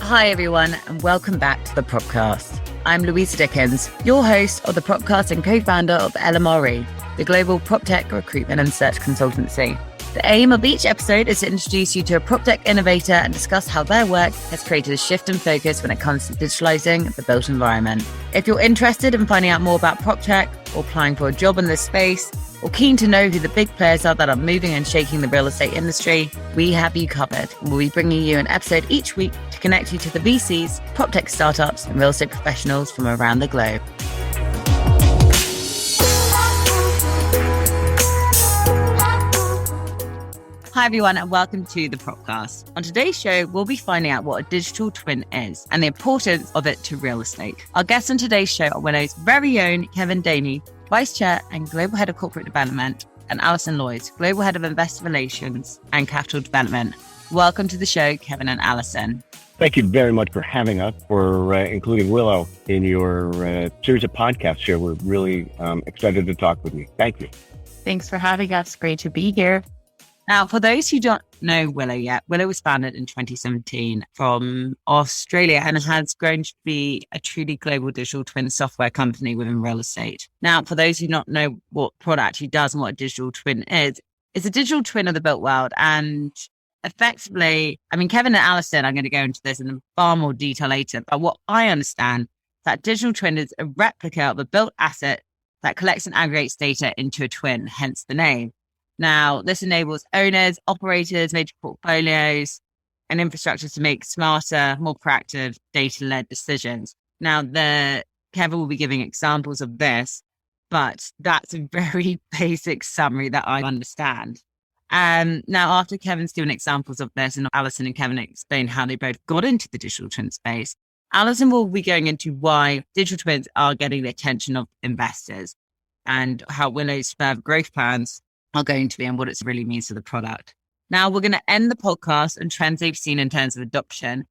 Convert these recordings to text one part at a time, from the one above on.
Hi everyone, and welcome back to the Propcast. I'm Louisa Dickens, your host of the Propcast and co-founder of LMRE, the global PropTech recruitment and search consultancy. The aim of each episode is to introduce you to a PropTech innovator and discuss how their work has created a shift in focus when it comes to digitalizing the built environment. If you're interested in finding out more about PropTech or applying for a job in this space, or keen to know who the big players are that are moving and shaking the real estate industry, we have you covered. We'll be bringing you an episode each week to connect you to the VCs, PropTech startups, and real estate professionals from around the globe. Hi everyone, and welcome to the Propcast. On today's show, we'll be finding out what a digital twin is and the importance of it to real estate. Our guests on today's show are Willow's very own Kevin Danehy, Vice Chair and Global Head of Corporate Development, and Allison Lloyds, Global Head of Investor Relations and Capital Development. Welcome to the show, Kevin and Allison. Thank you very much for having us, for including Willow in your series of podcasts here. We're really excited to talk with you. Thank you. Thanks for having us. Great to be here. Now, for those who don't know Willow yet, Willow was founded in 2017 from Australia and has grown to be a truly global digital twin software company within real estate. Now, for those who don't know what product actually does and what a digital twin is, it's a digital twin of the built world. And effectively, Kevin and Allison are going to go into this in far more detail later. But what I understand, that digital twin is a replica of a built asset that collects and aggregates data into a twin, hence the name. Now, this enables owners, operators, major portfolios, and infrastructure to make smarter, more proactive, data-led decisions. Now, Kevin will be giving examples of this, but that's a very basic summary that I understand. Now, after Kevin's given examples of this, and Allison and Kevin explain how they both got into the digital twin space, Allison will be going into why digital twins are getting the attention of investors and how Willow's further growth plans are going to be and what it really means to the product. Now we're going to end the podcast and trends they've seen in terms of adoption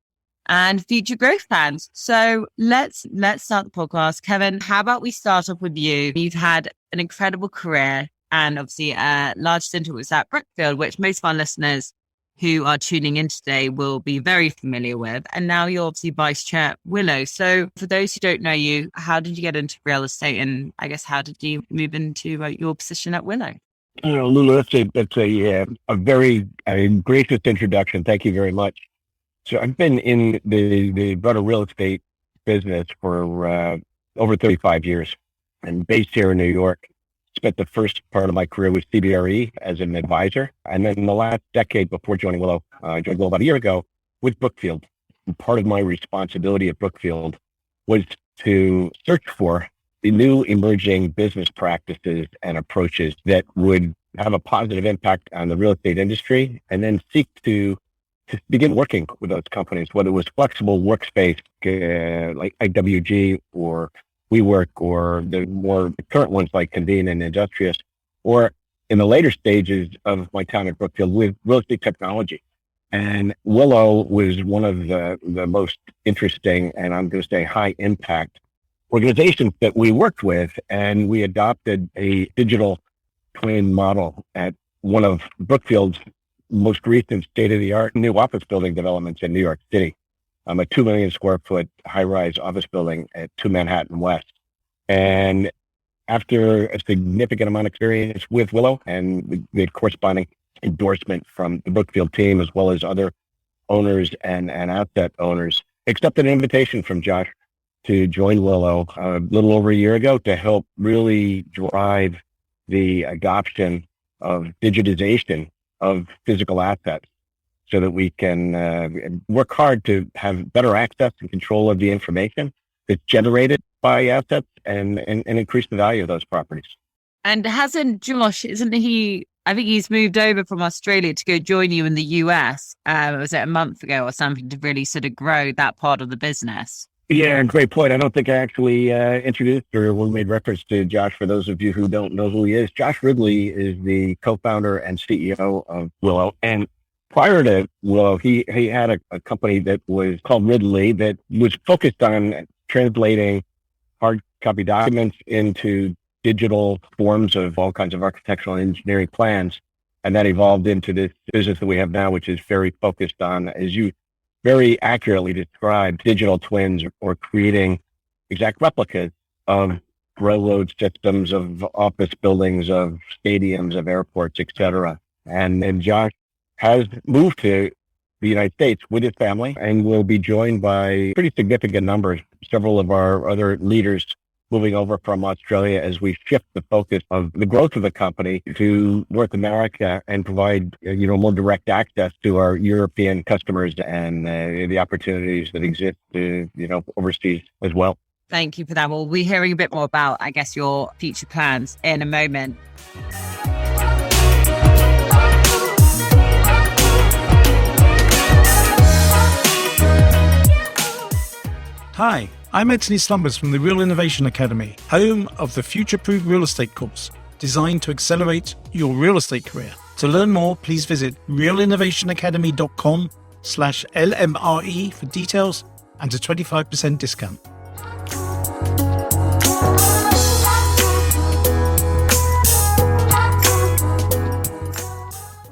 and future growth plans. So let's start the podcast. Kevin, how about we start off with you? You've had an incredible career and obviously a large stint was at Brookfield, which most of our listeners who are tuning in today will be very familiar with. And now you're obviously Vice Chair at Willow. So for those who don't know you, how did you get into real estate? And I guess, how did you move into your position at Willow? Lulu, that's a very gracious introduction. Thank you very much. So I've been in the broader real estate business for over 35 years. I'm based here in New York. Spent the first part of my career with CBRE as an advisor. And then the last decade before joining Willow, I joined Willow about a year ago with Brookfield. And part of my responsibility at Brookfield was to search for the new emerging business practices and approaches that would have a positive impact on the real estate industry, and then seek to begin working with those companies, whether it was flexible workspace like IWG or WeWork, or the more current ones like Convene and Industrious, or in the later stages of my time at Brookfield with real estate technology. And Willow was one of the most interesting, and I'm going to say high impact organizations that we worked with, and we adopted a digital twin model at one of Brookfield's most recent state-of-the-art new office building developments in New York City, a 2 million square foot high-rise office building at 2 Manhattan West. And after a significant amount of experience with Willow and the corresponding endorsement from the Brookfield team, as well as other owners and asset owners, accepted an invitation from Josh to join Willow a little over a year ago to help really drive the adoption of digitization of physical assets so that we can work hard to have better access and control of the information that's generated by assets and increase the value of those properties. And hasn't Josh, isn't he, I think he's moved over from Australia to go join you in the US, was it a month ago or something, to really sort of grow that part of the business? Yeah, great point. I don't think I actually introduced or made reference to Josh. For those of you who don't know who he is, Josh Ridley is the co-founder and CEO of Willow. And prior to Willow, he had a company that was called Ridley that was focused on translating hard copy documents into digital forms of all kinds of architectural and engineering plans. And that evolved into this business that we have now, which is very focused on, as you very accurately describes digital twins or creating exact replicas of railroad systems, of office buildings, of stadiums, of airports, etc. And Josh has moved to the United States with his family and will be joined by pretty significant numbers, several of our other leaders moving over from Australia as we shift the focus of the growth of the company to North America and provide, more direct access to our European customers and the opportunities that exist, overseas as well. Thank you for that. We'll be hearing a bit more about, I guess, your future plans in a moment. Hi, I'm Anthony Slumbers from the Real Innovation Academy, home of the Future-Proof Real Estate course, designed to accelerate your real estate career. To learn more, please visit realinnovationacademy.com/LMRE for details and a 25% discount.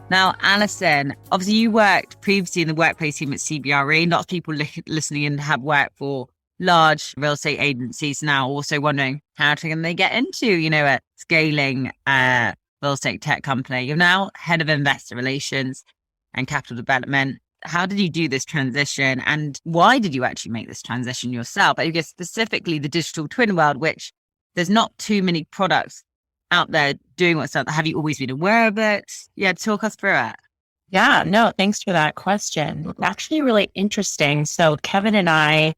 Now, Allison, obviously you worked previously in the workplace team at CBRE. Lots of people listening in have worked for large real estate agencies now, also wondering how can they get into, a scaling real estate tech company. You're now head of investor relations and capital development. How did you do this transition, and why did you actually make this transition yourself? I guess specifically the digital twin world, which there's not too many products out there doing what's out there. Have you always been aware of it? Yeah, talk us through it. Yeah, no, thanks for that question. It's actually really interesting. So Kevin and I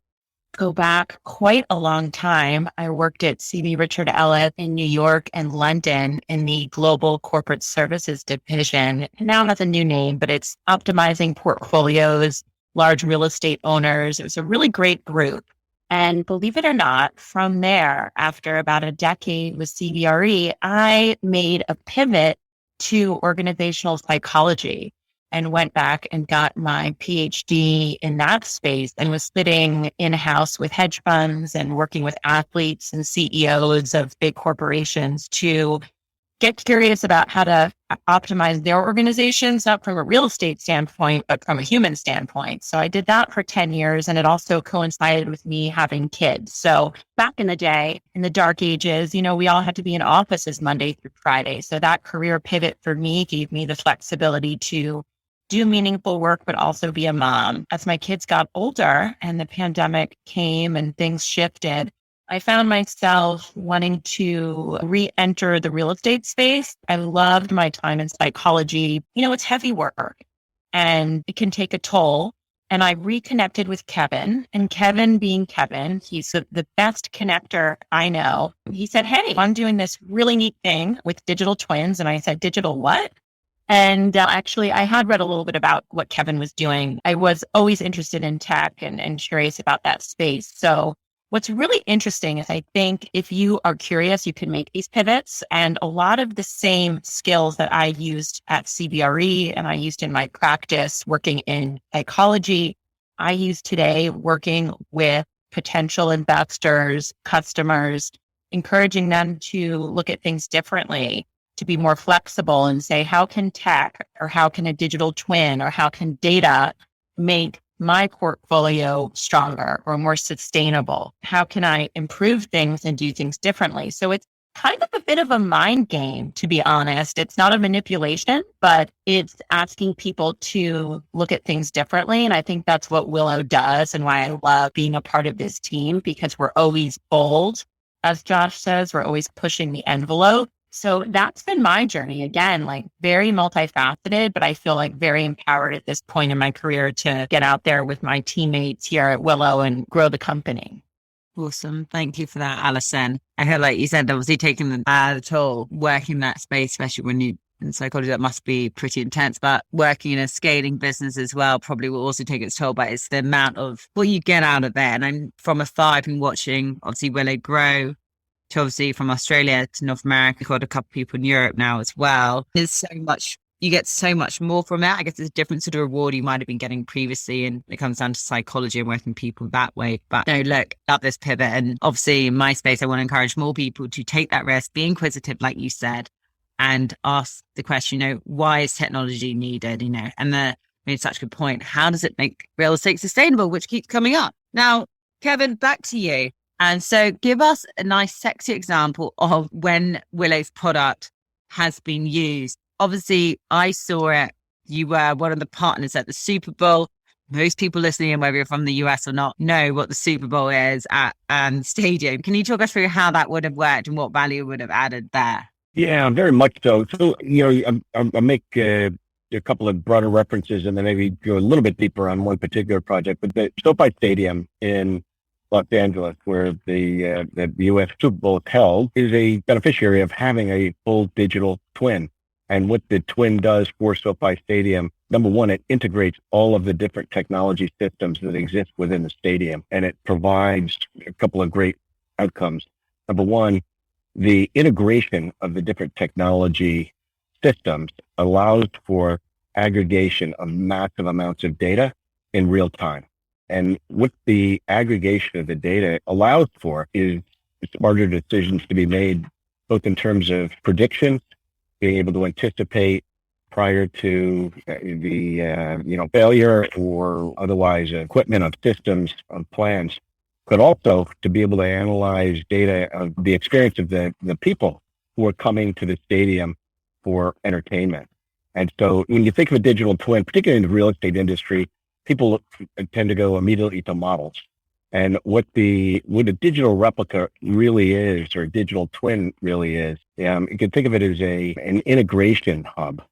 go back quite a long time. I worked at CB Richard Ellis in New York and London in the Global Corporate Services Division. It now has a new name, but it's optimizing portfolios, large real estate owners. It was a really great group. And believe it or not, from there, after about a decade with CBRE, I made a pivot to organizational psychology and went back and got my PhD in that space and was sitting in-house with hedge funds and working with athletes and CEOs of big corporations to get curious about how to optimize their organizations, not from a real estate standpoint, but from a human standpoint. So I did that for 10 years, and it also coincided with me having kids. So back in the day, in the dark ages, we all had to be in offices Monday through Friday. So that career pivot for me gave me the flexibility to do meaningful work, but also be a mom. As my kids got older and the pandemic came and things shifted, I found myself wanting to re-enter the real estate space. I loved my time in psychology. It's heavy work and it can take a toll. And I reconnected with Kevin, and Kevin being Kevin, he's the best connector I know. He said, "Hey, I'm doing this really neat thing with digital twins." And I said, "Digital what?" And actually, I had read a little bit about what Kevin was doing. I was always interested in tech and curious about that space. So what's really interesting is I think if you are curious, you can make these pivots. And a lot of the same skills that I used at CBRE and I used in my practice working in psychology, I use today working with potential investors, customers, encouraging them to look at things differently, to be more flexible and say, how can tech or how can a digital twin or how can data make my portfolio stronger or more sustainable? How can I improve things and do things differently? So it's kind of a bit of a mind game, to be honest. It's not a manipulation, but it's asking people to look at things differently. And I think that's what Willow does and why I love being a part of this team, because we're always bold. As Josh says, we're always pushing the envelope. So that's been my journey. Again, like very multifaceted, but I feel like very empowered at this point in my career to get out there with my teammates here at Willow and grow the company. Awesome. Thank you for that, Allison. I heard, like you said, obviously taking the toll, working in that space, especially when you in psychology, that must be pretty intense, but working in a scaling business as well probably will also take its toll, but it's the amount of what you get out of there. And I'm from afar, I've been watching obviously Willow grow to obviously from Australia to North America. Got a couple of people in Europe now as well. There's so much, you get so much more from it. I guess it's a different sort of reward you might have been getting previously, and it comes down to psychology and working people that way. But no, look, love this pivot. And obviously in my space, I want to encourage more people to take that risk, be inquisitive, like you said, and ask the question, why is technology needed, and the made such a good point. How does it make real estate sustainable, which keeps coming up? Now, Kevin, back to you. And so give us a nice, sexy example of when Willow's product has been used. Obviously, I saw it. You were one of the partners at the Super Bowl. Most people listening in, whether you're from the US or not, know what the Super Bowl is at stadium. Can you talk us through how that would have worked and what value would have added there? Yeah, very much so. So, I'll make a couple of broader references and then maybe go a little bit deeper on one particular project. But the SoFi Stadium in Los Angeles, where the U.S. Super Bowl is held, is a beneficiary of having a full digital twin. And what the twin does for SoFi Stadium, number one, it integrates all of the different technology systems that exist within the stadium, and it provides a couple of great outcomes. Number one, the integration of the different technology systems allows for aggregation of massive amounts of data in real time. And what the aggregation of the data allows for is smarter decisions to be made, both in terms of predictions, being able to anticipate prior to the failure or otherwise equipment of systems, of plans, but also to be able to analyze data of the experience of the people who are coming to the stadium for entertainment. And so when you think of a digital twin, particularly in the real estate industry, people tend to go immediately to models. And what a digital replica really is, or a digital twin really is, you can think of it as an integration hub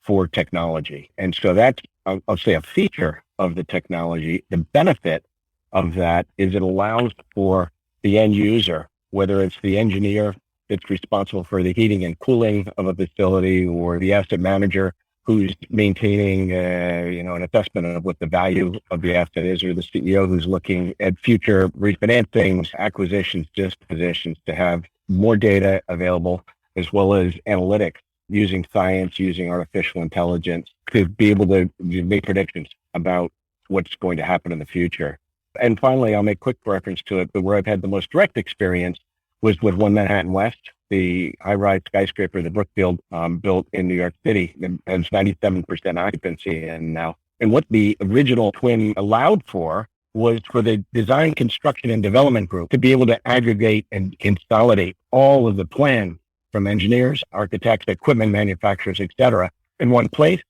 for technology. And so that's, I'll say, a feature of the technology. The benefit of that is it allows for the end user, whether it's the engineer that's responsible for the heating and cooling of a facility, or the asset manager who's maintaining, an assessment of what the value of the asset is, or the CEO who's looking at future refinancings, acquisitions, dispositions, to have more data available, as well as analytics, using science, using artificial intelligence to be able to make predictions about what's going to happen in the future. And finally, I'll make quick reference to it, but where I've had the most direct experience was with One Manhattan West, the high-rise skyscraper that Brookfield built in New York City, and has 97% occupancy and now. And what the original twin allowed for was for the design, construction, and development group to be able to aggregate and consolidate all of the plans from engineers, architects, equipment manufacturers, et cetera, in one place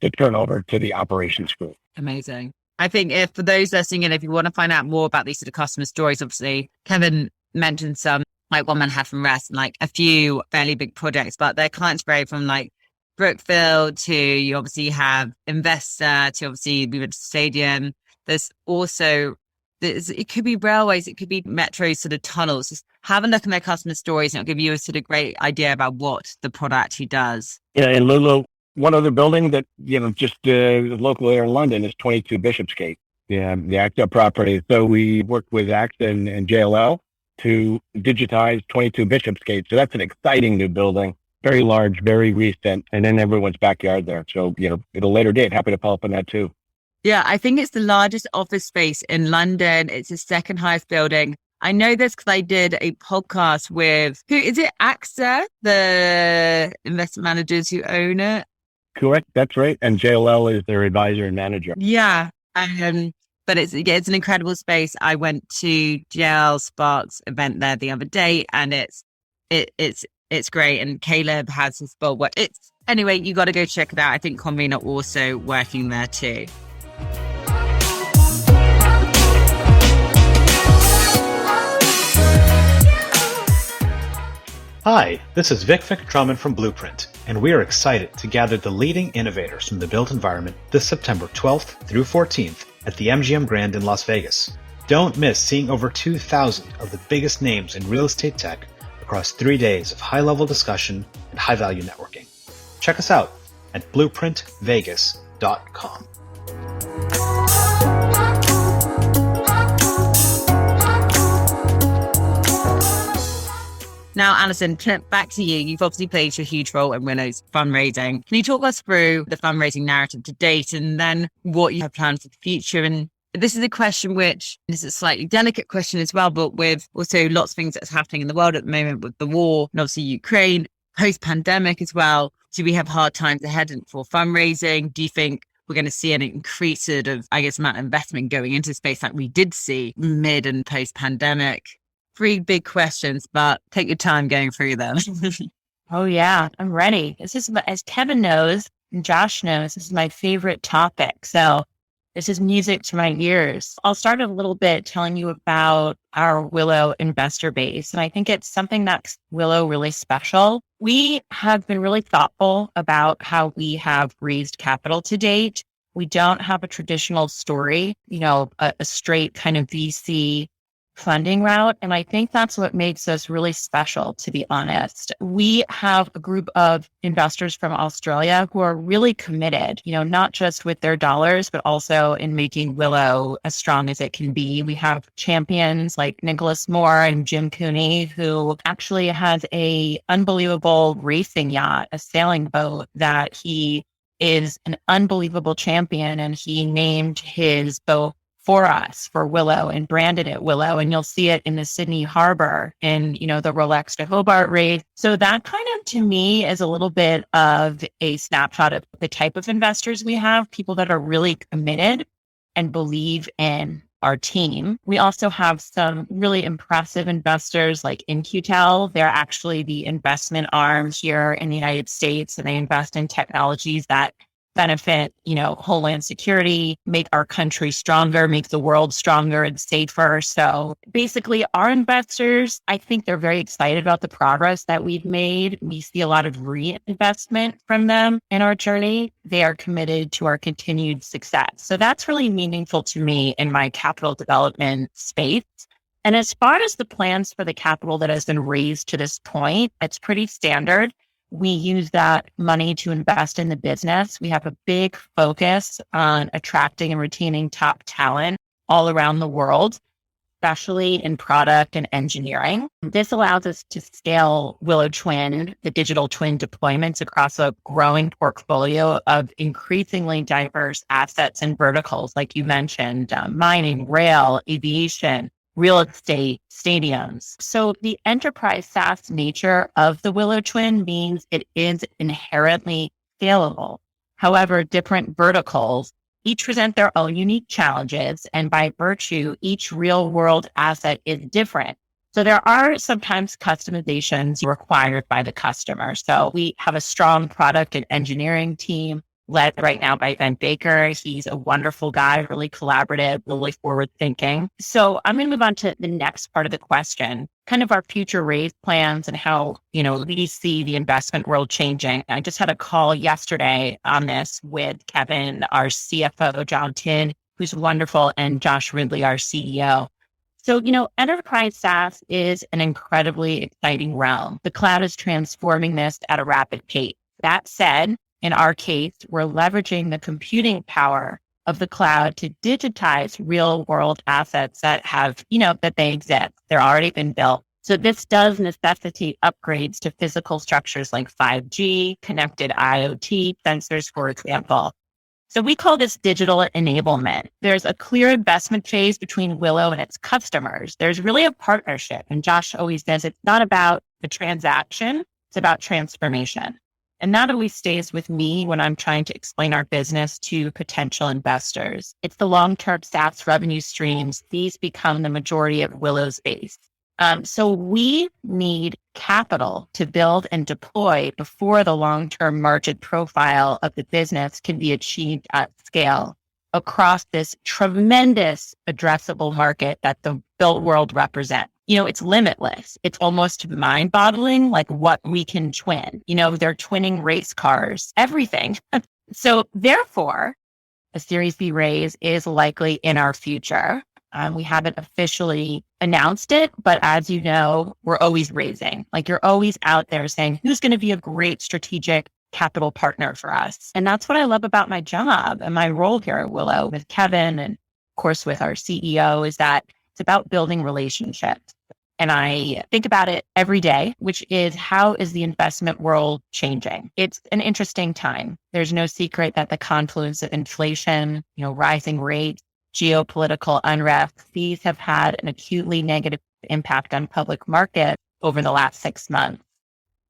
to turn over to the operations group. Amazing. I think if for those listening in, if you want to find out more about these sort of customer stories, obviously Kevin mentioned some like One Manhattan West and like a few fairly big projects, but their clients vary from like Brookfield to you obviously have Investor to obviously the stadium. There's also, it could be railways, it could be metro sort of tunnels. Just have a look at their customer stories and it'll give you a sort of great idea about what the product actually does. Yeah, and Lulu, one other building that, just local here in London is 22 Bishopsgate, the AXA property. So we worked with AXA and JLL to digitize 22 Bishopsgate. So that's an exciting new building, very large, very recent, and in everyone's backyard there. So, at a later date, happy to follow up on that too. Yeah, I think it's the largest office space in London. It's the second highest building. I know this because I did a podcast with, who is it, AXA, the investment managers who own it? Correct, that's right. And JLL is their advisor and manager. Yeah, but it's an incredible space. I went to JL Sparks event there the other day, and it's great. And Caleb has his bowl. Anyway, you got to go check it out. I think Convene are also working there too. Hi, this is Vic Drummond from Blueprint, and we are excited to gather the leading innovators from the built environment this September 12th through 14th at the MGM Grand in Las Vegas. Don't miss seeing over 2,000 of the biggest names in real estate tech across 3 days of high-level discussion and high-value networking. Check us out at blueprintvegas.com. Now, Allison, back to you. You've obviously played a huge role in Willow's fundraising. Can you talk us through the fundraising narrative to date and then what you have planned for the future? And this is a question this is a slightly delicate question as well, but with also lots of things that's happening in the world at the moment with the war and obviously Ukraine, post-pandemic as well. Do we have hard times ahead for fundraising? Do you think we're going to see an increase of, I guess, amount of investment going into space like we did see mid and post pandemic? Three big questions, but take your time going through them. Oh yeah, I'm ready. This is, as Kevin knows and Josh knows, this is my favorite topic. So this is music to my ears. I'll start a little bit telling you about our Willow investor base. And I think it's something that's Willow really special. We have been really thoughtful about how we have raised capital to date. We don't have a traditional story, a straight kind of VC funding route. And I think that's what makes us really special, to be honest. We have a group of investors from Australia who are really committed, not just with their dollars, but also in making Willow as strong as it can be. We have champions like Nicholas Moore and Jim Cooney, who actually has a unbelievable racing yacht, a sailing boat that he is an unbelievable champion. And he named his boat for us, for Willow, and branded it Willow. And you'll see it in the Sydney Harbor in, the Rolex to Hobart race. So that kind of, to me, is a little bit of a snapshot of the type of investors we have, people that are really committed and believe in our team. We also have some really impressive investors like In-Q-Tel. They're actually the investment arm here in the United States, and they invest in technologies that benefit, homeland security, make our country stronger, make the world stronger and safer. So basically our investors, I think they're very excited about the progress that we've made. We see a lot of reinvestment from them in our journey. They are committed to our continued success. So that's really meaningful to me in my capital development space. And as far as the plans for the capital that has been raised to this point, it's pretty standard. We use that money to invest in the business. We have a big focus on attracting and retaining top talent all around the world, especially in product and engineering. This allows us to scale Willow Twin, the digital twin deployments, across a growing portfolio of increasingly diverse assets and verticals, like you mentioned, mining, rail, aviation, real estate, stadiums. So the enterprise SaaS nature of the Willow Twin means it is inherently scalable. However, different verticals each present their own unique challenges, and by virtue, each real world asset is different. So there are sometimes customizations required by the customer. So we have a strong product and engineering team led right now by Ben Baker. He's a wonderful guy, really collaborative, really forward thinking. So I'm going to move on to the next part of the question, kind of our future raise plans and how, we see the investment world changing. I just had a call yesterday on this with Kevin, our CFO, John Tin, who's wonderful, and Josh Ridley, our CEO. So, enterprise SaaS is an incredibly exciting realm. The cloud is transforming this at a rapid pace. That said, in our case, we're leveraging the computing power of the cloud to digitize real world assets that have, that they exist. They're already been built. So this does necessitate upgrades to physical structures like 5G, connected IoT, sensors, for example. So we call this digital enablement. There's a clear investment phase between Willow and its customers. There's really a partnership. And Josh always says it's not about the transaction, it's about transformation. And that always stays with me when I'm trying to explain our business to potential investors. It's the long-term SaaS revenue streams. These become the majority of Willow's base. So we need capital to build and deploy before the long-term margin profile of the business can be achieved at scale across this tremendous addressable market that the built world represents. It's limitless. It's almost mind-boggling, like what we can twin. They're twinning race cars, everything. So therefore, a Series B raise is likely in our future. We haven't officially announced it, but as you know, we're always raising. Like you're always out there saying, who's going to be a great strategic capital partner for us? And that's what I love about my job and my role here at Willow with Kevin and of course with our CEO is that it's about building relationships. And I think about it every day, which is how is the investment world changing? It's an interesting time. There's no secret that the confluence of inflation, rising rates, geopolitical unrest, these have had an acutely negative impact on public markets over the last 6 months.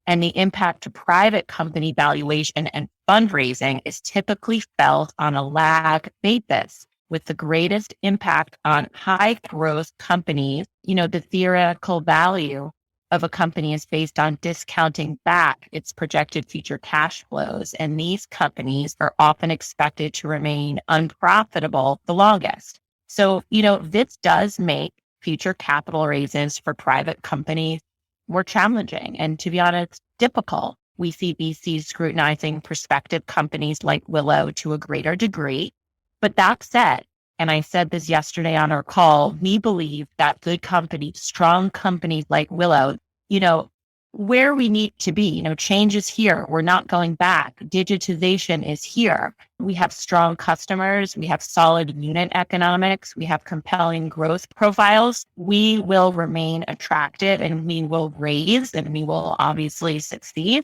And the impact to private company valuation and fundraising is typically felt on a lag basis, with the greatest impact on high growth companies. The theoretical value of a company is based on discounting back its projected future cash flows. And these companies are often expected to remain unprofitable the longest. So, this does make future capital raises for private companies more challenging and, to be honest, difficult. We see VCs scrutinizing prospective companies like Willow to a greater degree. But that said, and I said this yesterday on our call, we believe that good companies, strong companies like Willow, where we need to be, change is here. We're not going back. Digitization is here. We have strong customers. We have solid unit economics. We have compelling growth profiles. We will remain attractive and we will raise and we will obviously succeed.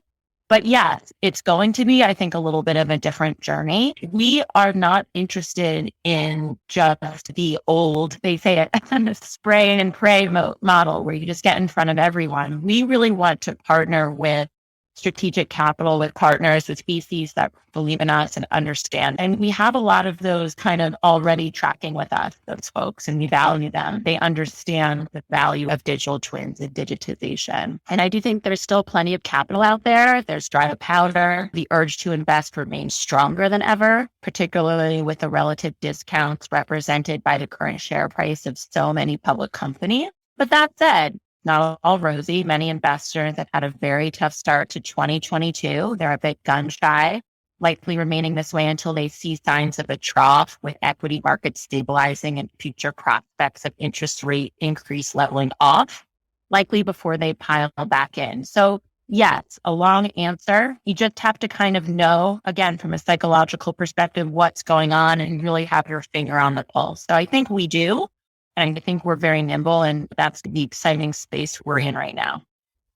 But yes, it's going to be, I think, a little bit of a different journey. We are not interested in just the old, they say it, spray and pray model where you just get in front of everyone. We really want to partner with strategic capital, with partners, with VCs that believe in us and understand. And we have a lot of those kind of already tracking with us, those folks, and we value them. They understand the value of digital twins and digitization. And I do think there's still plenty of capital out there. There's dry powder. The urge to invest remains stronger than ever, particularly with the relative discounts represented by the current share price of so many public companies. But that said, not all rosy. Many investors have had a very tough start to 2022. They're a bit gun shy, likely remaining this way until they see signs of a trough, with equity markets stabilizing and future prospects of interest rate increase leveling off, likely before they pile back in. So yes, a long answer. You just have to kind of know, again, from a psychological perspective, what's going on and really have your finger on the pulse. So I think we do. And I think we're very nimble, and that's the exciting space we're in right now.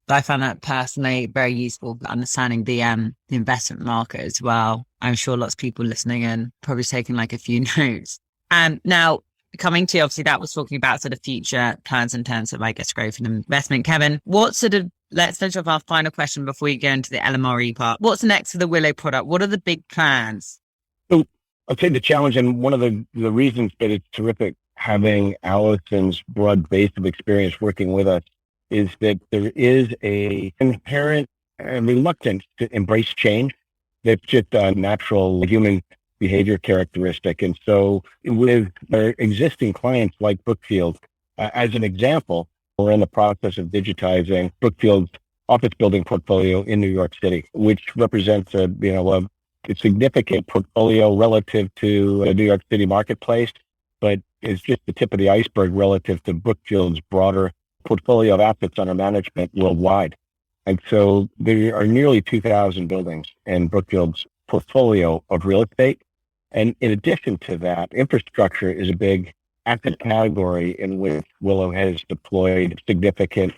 I found that personally very useful for understanding the investment market as well. I'm sure lots of people listening in probably taking like a few notes. Now, coming to, obviously, that was talking about sort of future plans in terms of, I guess, growth and investment. Kevin, let's finish off our final question before we go into the LMRE part. What's next for the Willow product? What are the big plans? So I'd say the challenge, and one of the reasons that it's terrific having Allison's broad base of experience working with us, is that there is a inherent reluctance to embrace change. That's just a natural human behavior characteristic. And so with our existing clients like Brookfield, as an example, we're in the process of digitizing Brookfield's office building portfolio in New York City, which represents a significant portfolio relative to the New York City marketplace, but is just the tip of the iceberg relative to Brookfield's broader portfolio of assets under management worldwide. And so there are nearly 2,000 buildings in Brookfield's portfolio of real estate. And in addition to that, infrastructure is a big asset category in which Willow has deployed significant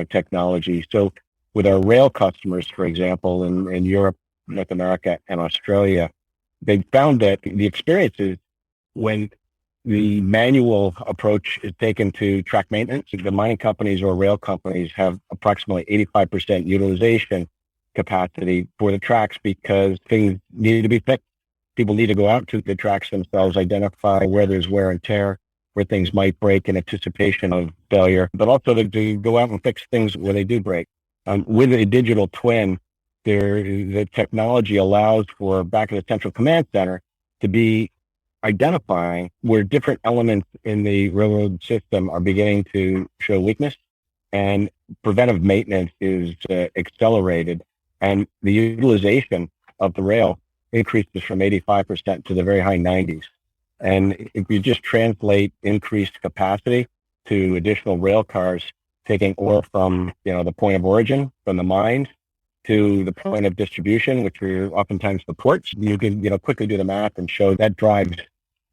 technology. So with our rail customers, for example, in Europe, North America, and Australia, they found that the experiences when the manual approach is taken to track maintenance, the mining companies or rail companies have approximately 85% utilization capacity for the tracks because things need to be fixed. People need to go out to the tracks themselves, identify where there's wear and tear, where things might break in anticipation of failure, but also to go out and fix things when they do break. With a digital twin, the technology allows for back at the central command center to be identifying where different elements in the railroad system are beginning to show weakness, and preventive maintenance is accelerated, and the utilization of the rail increases from 85% to the very high 90s. And if you just translate increased capacity to additional rail cars taking ore from the point of origin, from the mines, to the point of distribution, which are oftentimes the ports, you can quickly do the math and show that drives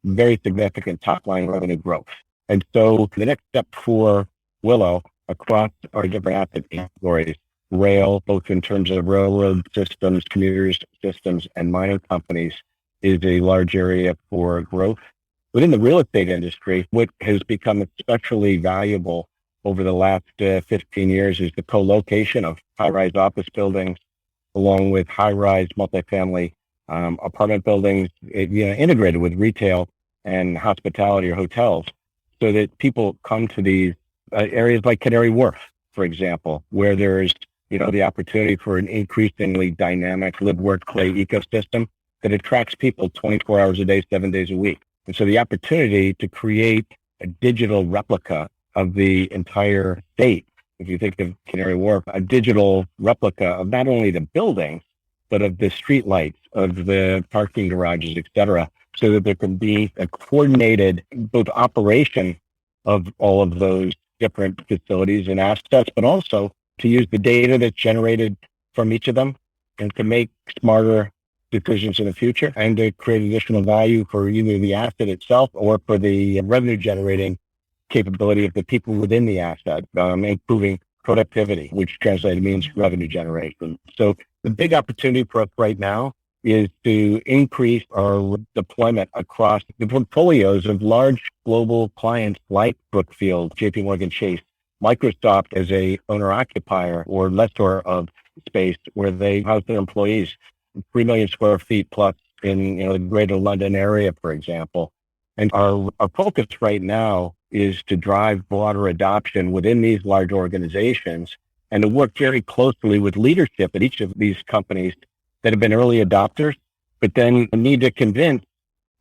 very significant top-line revenue growth. And so the next step for Willow across our different asset categories, rail, both in terms of railroad systems, commuters systems, and mining companies, is a large area for growth. Within the real estate industry, what has become especially valuable over the last 15 years is the co-location of high-rise office buildings along with high-rise multifamily apartment buildings, integrated with retail and hospitality or hotels, so that people come to these areas like Canary Wharf, for example, where there's the opportunity for an increasingly dynamic live, work, play ecosystem that attracts people 24 hours a day, 7 days a week. And so the opportunity to create a digital replica of the entire state, if you think of Canary Wharf, a digital replica of not only the building, but of the street lights, of the parking garages, et cetera, so that there can be a coordinated both operation of all of those different facilities and assets, but also to use the data that's generated from each of them and to make smarter decisions in the future and to create additional value for either the asset itself or for the revenue generating capability of the people within the asset, improving productivity, which translated means revenue generation. So the big opportunity for us right now is to increase our deployment across the portfolios of large global clients like Brookfield, JP Morgan Chase, Microsoft as a owner-occupier or lessor of space where they house their employees, 3 million square feet plus in the greater London area, for example. And our focus right now is to drive broader adoption within these large organizations and to work very closely with leadership at each of these companies that have been early adopters, but then need to convince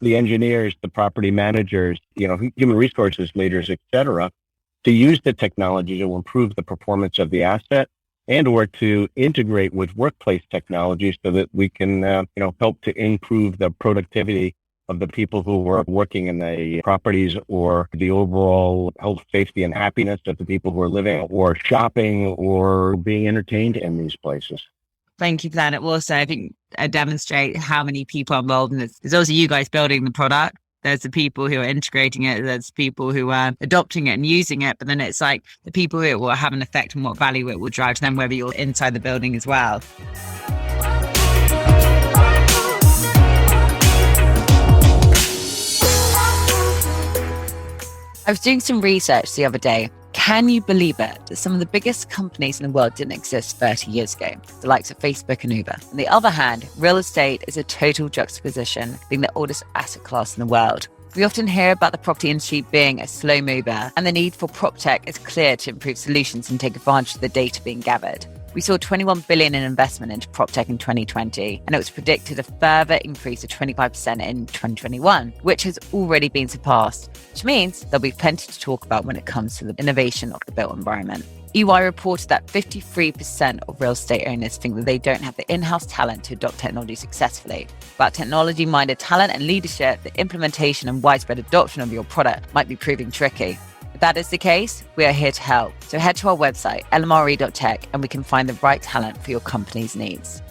the engineers, the property managers, human resources leaders, et cetera, to use the technology to improve the performance of the asset and or to integrate with workplace technology so that we can, help to improve the productivity of the people who are working in the properties or the overall health, safety, and happiness of the people who are living or shopping or being entertained in these places. Thank you for that. It also, I think, demonstrate how many people are involved in this. There's also you guys building the product. There's the people who are integrating it. There's people who are adopting it and using it. But then it's like the people who will have an effect on what value it will drive to them, whether you're inside the building as well. I was doing some research the other day. Can you believe it that some of the biggest companies in the world didn't exist 30 years ago, the likes of Facebook and Uber? On the other hand, real estate is a total juxtaposition, being the oldest asset class in the world. We often hear about the property industry being a slow mover, and the need for prop tech is clear to improve solutions and take advantage of the data being gathered. We saw $21 billion in investment into prop tech in 2020, and it was predicted a further increase of 25% in 2021, which has already been surpassed, which means there'll be plenty to talk about when it comes to the innovation of the built environment. EY reported that 53% of real estate owners think that they don't have the in-house talent to adopt technology successfully. Without technology-minded talent and leadership, the implementation and widespread adoption of your product might be proving tricky. If that is the case, we are here to help. So head to our website, lmre.tech, and we can find the right talent for your company's needs.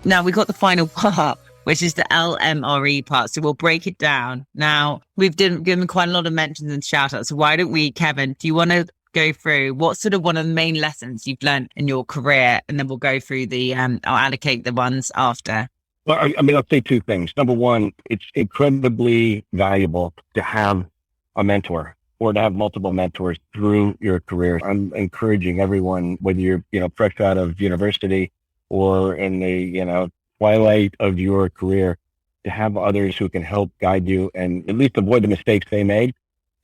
Now we've got the final part, which is the LMRE part. So we'll break it down. Now, we've given quite a lot of mentions and shout outs. So why don't we, Kevin, do you want to go through what's sort of one of the main lessons you've learned in your career? And then we'll go through I'll allocate the ones after. Well, I'll say two things. Number one, it's incredibly valuable to have a mentor or to have multiple mentors through your career. I'm encouraging everyone, whether you're, fresh out of university or in the, twilight of your career, to have others who can help guide you and at least avoid the mistakes they made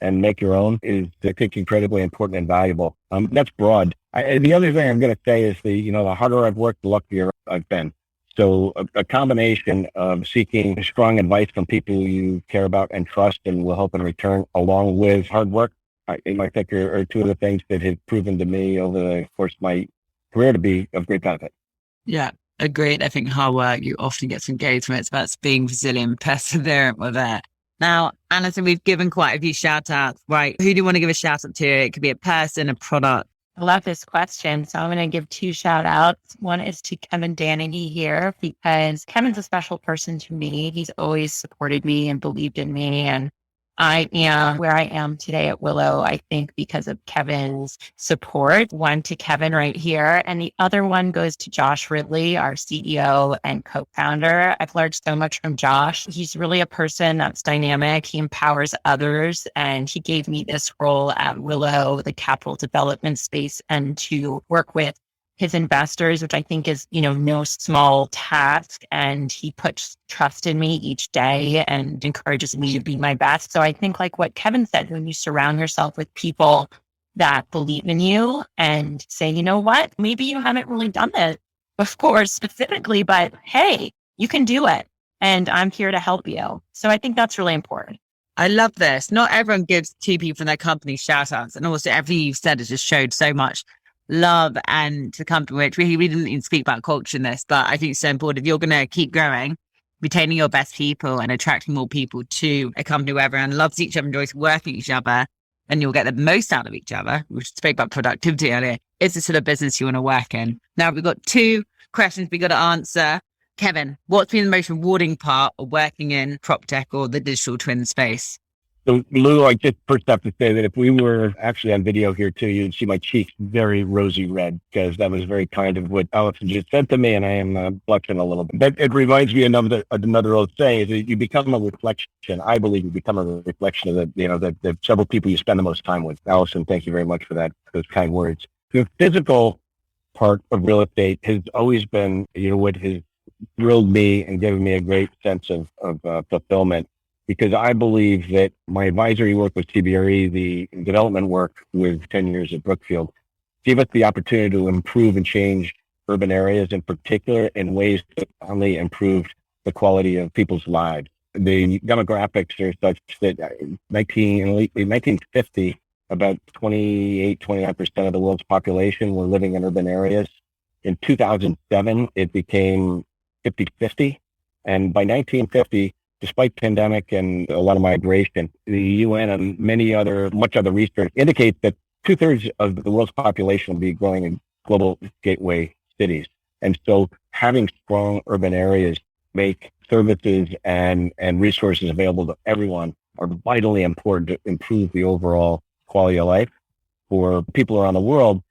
and make your own is, I think, incredibly important and valuable. That's broad. The other thing I'm going to say is the harder I've worked, the luckier I've been. So a combination of seeking strong advice from people you care about and trust and will help in return, along with hard work, I think are two of the things that have proven to me over the course of my career to be of great benefit. Yeah, agreed. I think hard work, you often get some engagement. It's about being resilient, perseverant with that. Now, Allison, we've given quite a few shout outs, right? Who do you want to give a shout out to? It could be a person, a product. I love this question. So I'm going to give two shout outs. One is to Kevin Danehy here, because Kevin's a special person to me. He's always supported me and believed in me. And I am where I am today at Willow, I think because of Kevin's support. One to Kevin right here, and the other one goes to Josh Ridley, our CEO and co-founder. I've learned so much from Josh. He's really a person that's dynamic. He empowers others, and he gave me this role at Willow, the capital development space, and to work with his investors, which I think is, no small task. And he puts trust in me each day and encourages me to be my best. So I think like what Kevin said, when you surround yourself with people that believe in you and say, you know what, maybe you haven't really done this before specifically, but hey, you can do it. And I'm here to help you. So I think that's really important. I love this. Not everyone gives two people in their company shout outs. And also everything you've said has just showed so much love and the company, which we didn't even speak about culture in this, but I think it's so important. If you're going to keep growing, retaining your best people and attracting more people to a company where everyone loves each other, enjoys working with each other, and you'll get the most out of each other. We spoke about productivity earlier. It's the sort of business you want to work in. Now we've got two questions we got to answer. Kevin, what's been the most rewarding part of working in prop tech or the digital twin space? So, Lou, I just first have to say that if we were actually on video here too, you'd see my cheeks very rosy red, because that was very kind of what Allison just said to me, and I am blushing a little bit. But it reminds me of another old saying, is that you become a reflection. I believe you become a reflection of the several people you spend the most time with. Allison, thank you very much for those kind words. The physical part of real estate has always been, what has thrilled me and given me a great sense of fulfillment. Because I believe that my advisory work with CBRE, the development work with 10 years at Brookfield, gave us the opportunity to improve and change urban areas in particular in ways that only improved the quality of people's lives. The demographics are such that in 1950, about 29% of the world's population were living in urban areas. In 2007, it became 50-50. And by 1950, despite pandemic and a lot of migration, the UN and much other research indicates that 2/3 of the world's population will be growing in global gateway cities. And so having strong urban areas make services and resources available to everyone are vitally important to improve the overall quality of life for people around the world.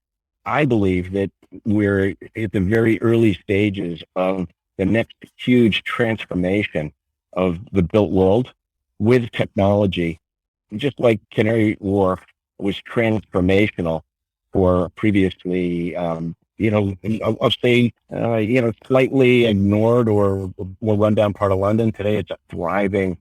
I believe that we're at the very early stages of the next huge transformation of the built world with technology, just like Canary Wharf was transformational for previously, I'll say, slightly ignored or more rundown part of London. Today, it's a thriving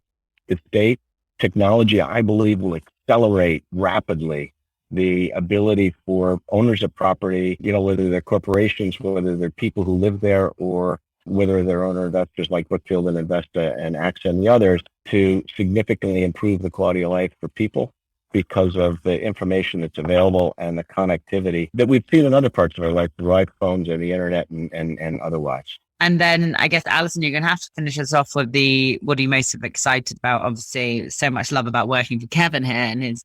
estate. Technology, I believe, will accelerate rapidly the ability for owners of property, whether they're corporations, whether they're people who live there, or whether they're owner investors like Brookfield and Investa and AXA and the others, to significantly improve the quality of life for people because of the information that's available and the connectivity that we've seen in other parts of our life, through iPhones and the internet and otherwise. And then I guess, Allison, you're going to have to finish us off with what are you most excited about? Obviously, so much love about working for Kevin here, and his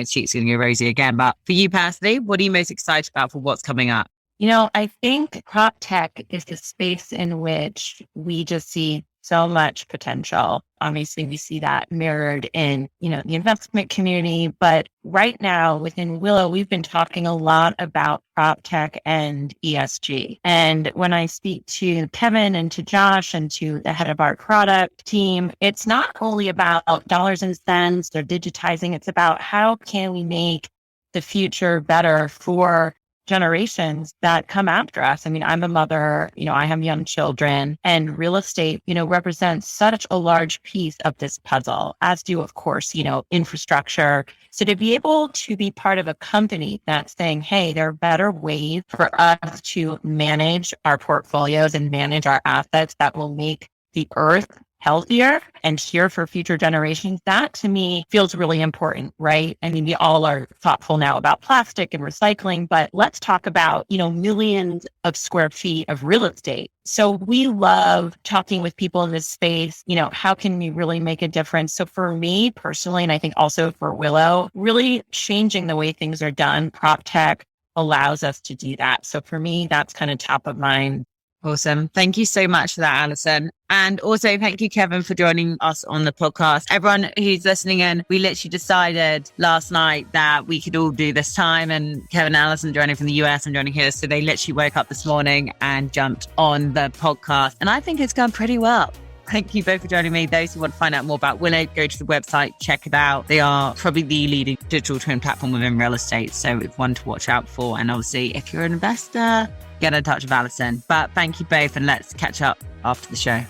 cheeks going to go rosy again. But for you personally, what are you most excited about for what's coming up? I think prop tech is the space in which we just see so much potential. Obviously, we see that mirrored in, the investment community. But right now within Willow, we've been talking a lot about prop tech and ESG. And when I speak to Kevin and to Josh and to the head of our product team, it's not only about dollars and cents or digitizing. It's about how can we make the future better for generations that come after us. I mean, I'm a mother, I have young children, and real estate, represents such a large piece of this puzzle, as do, of course, infrastructure. So to be able to be part of a company that's saying, hey, there are better ways for us to manage our portfolios and manage our assets that will make the earth healthier and here for future generations, that to me feels really important, right? I mean, we all are thoughtful now about plastic and recycling, but let's talk about, millions of square feet of real estate. So we love talking with people in this space, how can we really make a difference? So for me personally, and I think also for Willow, really changing the way things are done, prop tech allows us to do that. So for me, that's kind of top of mind Awesome. Thank you so much for that, Alison. And also thank you, Kevin, for joining us on the podcast. Everyone who's listening in, we literally decided last night that we could all do this time, and Kevin and Alison joining from the US and joining here. So they literally woke up this morning and jumped on the podcast. And I think it's gone pretty well. Thank you both for joining me. Those who want to find out more about Willow, go to the website, check it out. They are probably the leading digital twin platform within real estate. So it's one to watch out for. And obviously, if you're an investor, get in touch with Alison. But thank you both, and let's catch up after the show.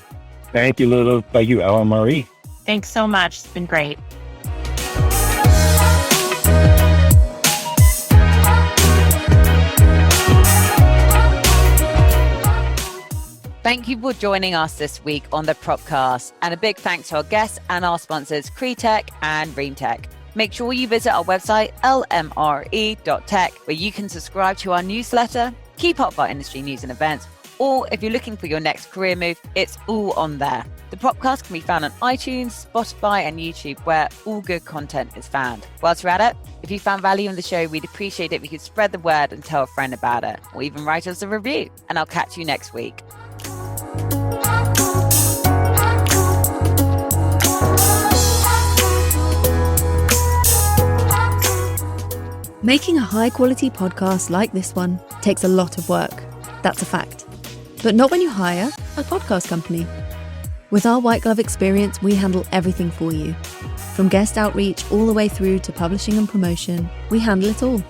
Thank you, Lulu. Thank you, LMRE. Thanks so much. It's been great. Thank you for joining us this week on the Propcast, and a big thanks to our guests and our sponsors, Cretech and Reamtech. Make sure you visit our website, lmre.tech, where you can subscribe to our newsletter, keep up with our industry news and events, or if you're looking for your next career move, it's all on there. The Propcast can be found on iTunes, Spotify, and YouTube, where all good content is found. Whilst you're at it, if you found value in the show, we'd appreciate it if you could spread the word and tell a friend about it, or even write us a review. And I'll catch you next week. Making a high-quality podcast like this one takes a lot of work. That's a fact. But not when you hire a podcast company. With our white glove experience, we handle everything for you. From guest outreach all the way through to publishing and promotion, we handle it all.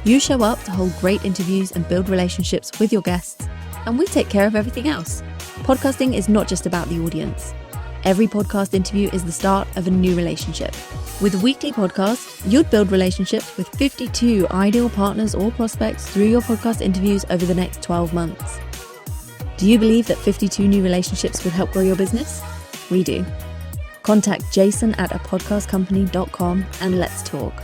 You show up to hold great interviews and build relationships with your guests, and we take care of everything else. Podcasting is not just about the audience. Every podcast interview is the start of a new relationship. With a weekly podcast, you'd build relationships with 52 ideal partners or prospects through your podcast interviews over the next 12 months. Do you believe that 52 new relationships would help grow your business? We do. Contact Jason at apodcastcompany.com and let's talk.